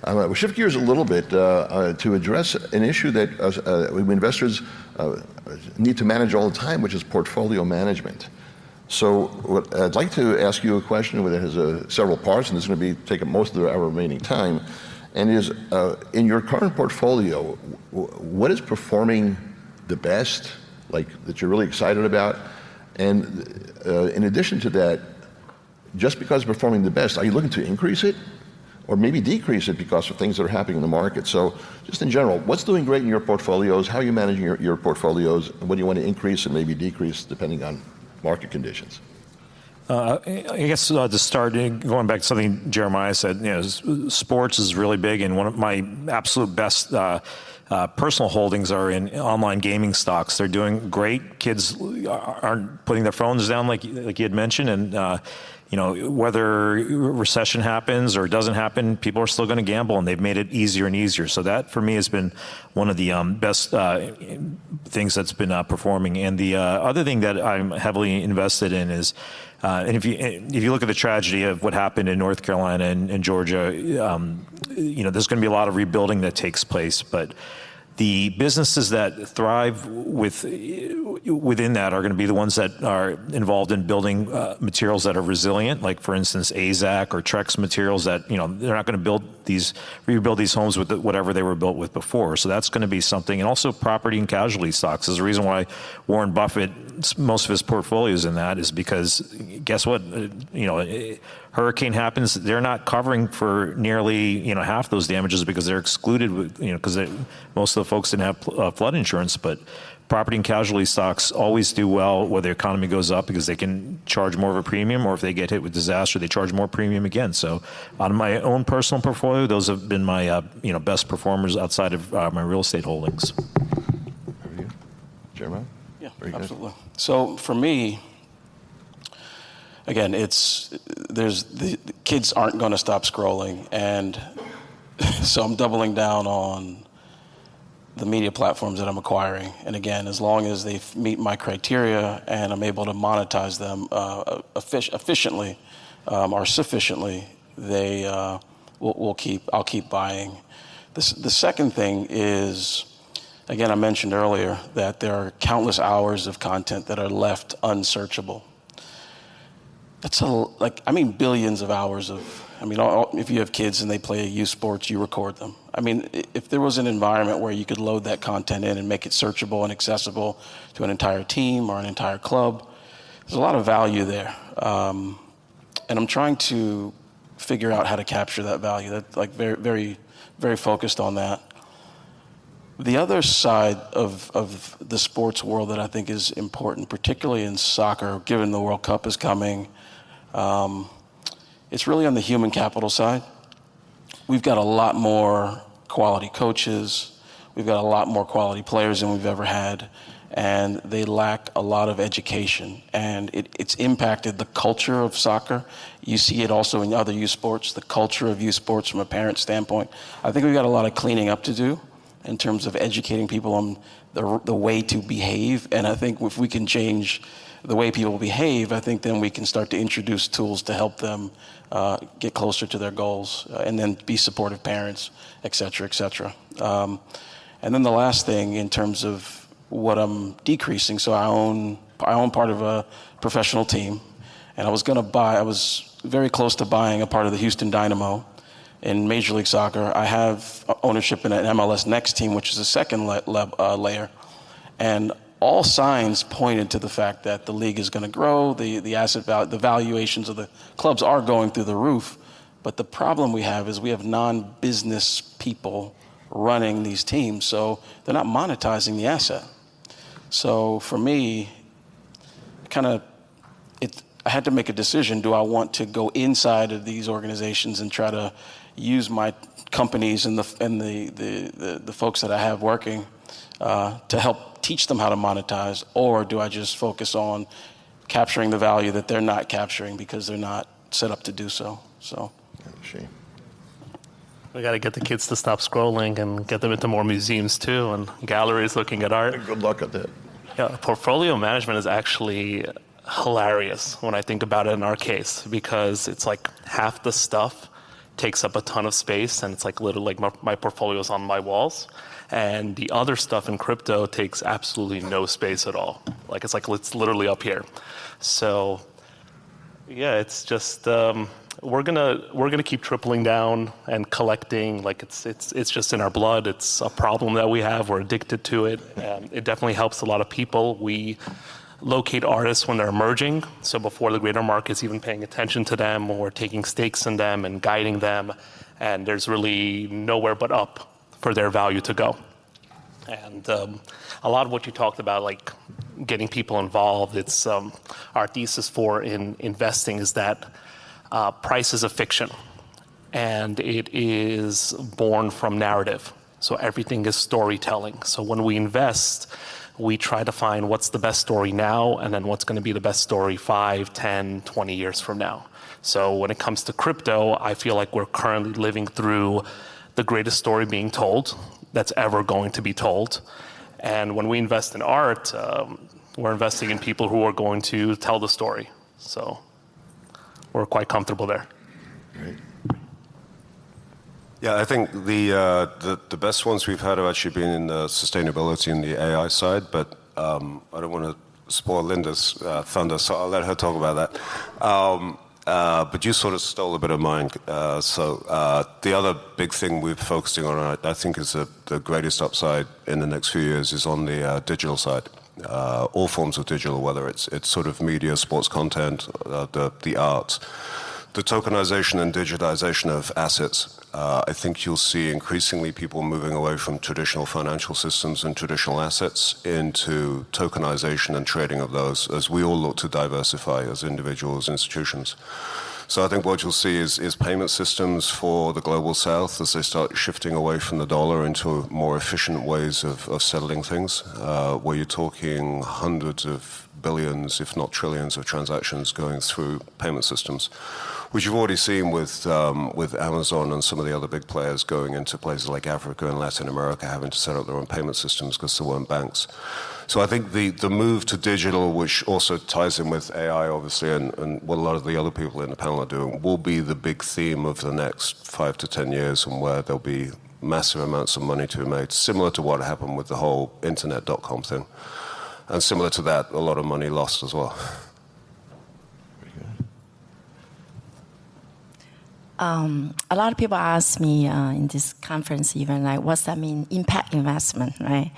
We'll shift gears a little bit to address an issue that investors need to manage all the time, which is portfolio management. So I'd like to ask you a question that has several parts, and this is going to take up most of our remaining time, and is, in your current portfolio, what is performing the best, like that you're really excited about? And in addition to that, just because it's performing the best, are you looking to increase it? Or maybe decrease it because of things that are happening in the market? So just in general, what's doing great in your portfolios? How are you managing your portfolios? And what do you want to increase and maybe decrease depending on market conditions? I guess to start, going back to something Jeremiah said, sports is really big, and one of my absolute best personal holdings are in online gaming stocks. They're doing great. Kids aren't putting their phones down like you had mentioned, and whether recession happens or doesn't happen, people are still going to gamble, and they've made it easier and easier. So that, for me, has been one of the best things that's been performing. And the other thing that I'm heavily invested in is, and if you look at the tragedy of what happened in North Carolina and Georgia, there's going to be a lot of rebuilding that takes place, but the businesses that thrive within that are going to be the ones that are involved in building materials that are resilient, like for instance AZAC or Trex materials that they're not going to rebuild these homes with whatever they were built with before. So that's going to be something, and also property and casualty stocks. There's a reason why Warren Buffett, most of his portfolios in that is because guess what, hurricane happens, they're not covering for nearly half those damages because they're excluded because most of the folks didn't have flood insurance. But property and casualty stocks always do well where the economy goes up because they can charge more of a premium, or if they get hit with disaster, they charge more premium again. So on my own personal portfolio, those have been my best performers outside of my real estate holdings. Over you, Jeremiah? Yeah, absolutely. So for me, again, the kids aren't going to stop scrolling, and so I'm doubling down on the media platforms that I'm acquiring. And again, as long as they meet my criteria and I'm able to monetize them efficiently or sufficiently, I'll keep buying. The second thing is, again, I mentioned earlier that there are countless hours of content that are left unsearchable. That's billions of hours if you have kids and they play youth sports, you record them. If there was an environment where you could load that content in and make it searchable and accessible to an entire team or an entire club, there's a lot of value there. And I'm trying to figure out how to capture that value. That's very, very, very focused on that. The other side of the sports world that I think is important, particularly in soccer, given the World Cup is coming, it's really on the human capital side. We've got a lot more quality coaches. We've got a lot more quality players than we've ever had, and they lack a lot of education. And it's impacted the culture of soccer. You see it also in other youth sports, the culture of youth sports from a parent standpoint. I think we've got a lot of cleaning up to do in terms of educating people on the way to behave. And I think if we can change the way people behave, I think then we can start to introduce tools to help them get closer to their goals, and then be supportive parents, et cetera, et cetera. And then the last thing in terms of what I'm decreasing, so I own part of a professional team, and I was very close to buying a part of the Houston Dynamo in Major League Soccer. I have ownership in an MLS Next team, which is the second layer, and all signs pointed to the fact that the league is going to grow, the asset value, the valuations of the clubs are going through the roof. But the problem we have is we have non-business people running these teams, so they're not monetizing the asset. So for me, I had to make a decision. Do I want to go inside of these organizations and try to use my companies and the folks that I have working to help teach them how to monetize, or do I just focus on capturing the value that they're not capturing because they're not set up to do so? Shame. We got to get the kids to stop scrolling and get them into more museums too, and galleries looking at art. Good luck at that. Yeah, portfolio management is actually hilarious when I think about it in our case, because it's like half the stuff takes up a ton of space, and it's like literally like my portfolio's on my walls. And the other stuff in crypto takes absolutely no space at all. Like it's literally up here. So yeah, it's just we're gonna keep tripling down and collecting. Like it's just in our blood. It's a problem that we have. We're addicted to it. It definitely helps a lot of people. We locate artists when they're emerging. So before the greater market's even paying attention to them, or taking stakes in them and guiding them. And there's really nowhere but up for their value to go. And a lot of what you talked about, like getting people involved, it's our thesis for investing is that price is a fiction, and it is born from narrative. So everything is storytelling. So when we invest, we try to find what's the best story now, and then what's going to be the best story 5, 10, 20 years from now. So when it comes to crypto, I feel like we're currently living through the greatest story being told that's ever going to be told. And when we invest in art, we're investing in people who are going to tell the story. So we're quite comfortable there. Great. Yeah, I think the best ones we've had have actually been in the sustainability and the AI side, but I don't want to spoil Linda's thunder, so I'll let her talk about that. But you sort of stole a bit of mine. The other big thing we're focusing on, I think, is the greatest upside in the next few years is on the digital side. All forms of digital, whether it's sort of media, sports content, the arts. The tokenization and digitization of assets, I think you'll see increasingly people moving away from traditional financial systems and traditional assets into tokenization and trading of those as we all look to diversify as individuals, institutions. So I think what you'll see is payment systems for the global south as they start shifting away from the dollar into more efficient ways of settling things, where you're talking hundreds of billions, if not trillions, of transactions going through payment systems, which you've already seen with Amazon and some of the other big players going into places like Africa and Latin America, having to set up their own payment systems because there weren't banks. So I think the move to digital, which also ties in with AI, obviously, and what a lot of the other people in the panel are doing, will be the big theme of the next 5 to 10 years, and where there'll be massive amounts of money to be made, similar to what happened with the whole internet.com thing. And similar to that, a lot of money lost as well. A lot of people ask me in this conference even, like, what's that mean, impact investment, right?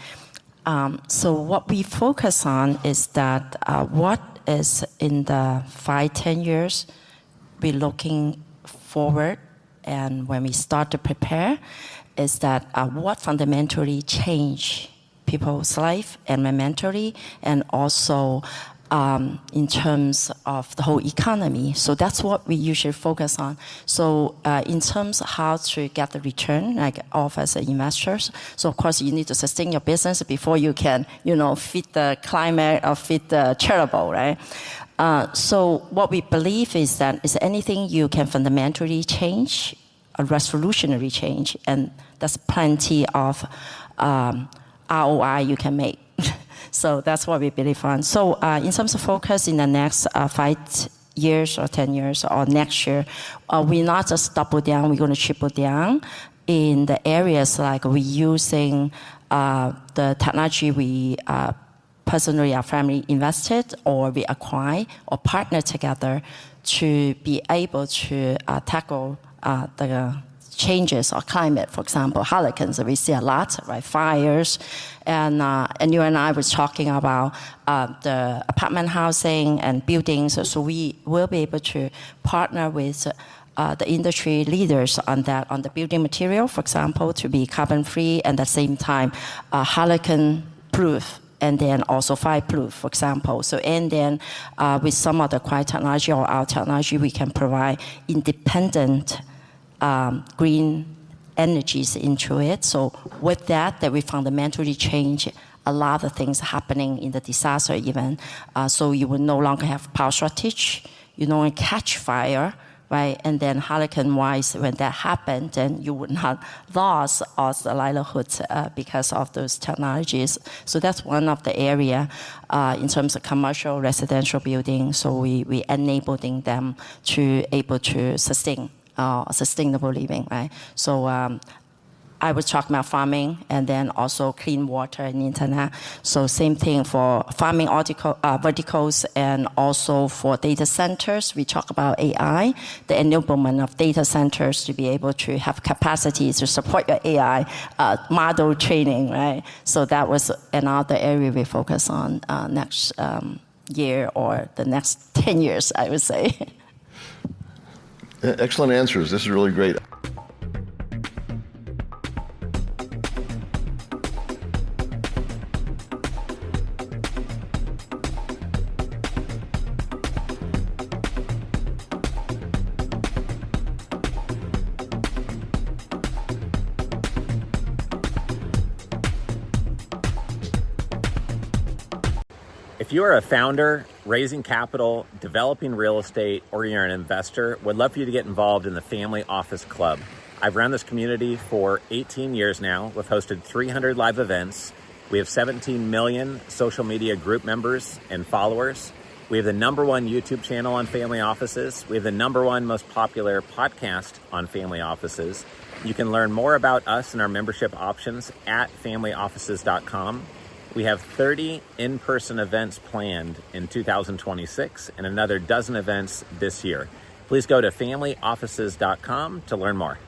So what we focus on is that what is in the 5, 10 years, we're looking forward, and when we start to prepare, is that what fundamentally change people's life environmentally, and also in terms of the whole economy. So that's what we usually focus on. So in terms of how to get the return, like of as investors, so of course you need to sustain your business before you can, feed the climate or feed the charitable, right? So what we believe is that is anything you can fundamentally change, a revolutionary change, and there's plenty of ROI you can make. So that's what we believe on. So in terms of focus in the next 5 years or 10 years or next year, we're not just double down, we're going to triple down in the areas like we're using the technology we personally, our family invested, or we acquire or partner together to be able to tackle the changes or climate, for example, hurricanes, we see a lot, right? Fires, and you and I was talking about the apartment housing and buildings, so we will be able to partner with the industry leaders on that, on the building material, for example, to be carbon-free and at the same time hurricane-proof, and then also fire-proof, for example. So, and then with some of the quiet technology or our technology, we can provide independent green energies into it. So with that we fundamentally change a lot of things happening in the disaster event. So you will no longer have power shortage, you no longer catch fire, right? And then hurricane-wise, when that happened, then you would not lose all the livelihoods because of those technologies. So that's one of the area in terms of commercial residential building. So we enabling them to able to sustain sustainable living, right? So I was talking about farming and then also clean water and internet. So same thing for farming verticals and also for data centers. We talk about AI, the enablement of data centers to be able to have capacity to support your AI model training, right? So that was another area we focus on next year or the next 10 years, I would say. Excellent answers. This is really great. If you are a founder, raising capital, developing real estate, or you're an investor, would love for you to get involved in the Family Office Club. I've run this community for 18 years now. We've hosted 300 live events. We have 17 million social media group members and followers. We have the #1 YouTube channel on family offices. We have the #1 most popular podcast on family offices. You can learn more about us and our membership options at familyoffices.com. We have 30 in-person events planned in 2026 and another dozen events this year. Please go to familyoffices.com to learn more.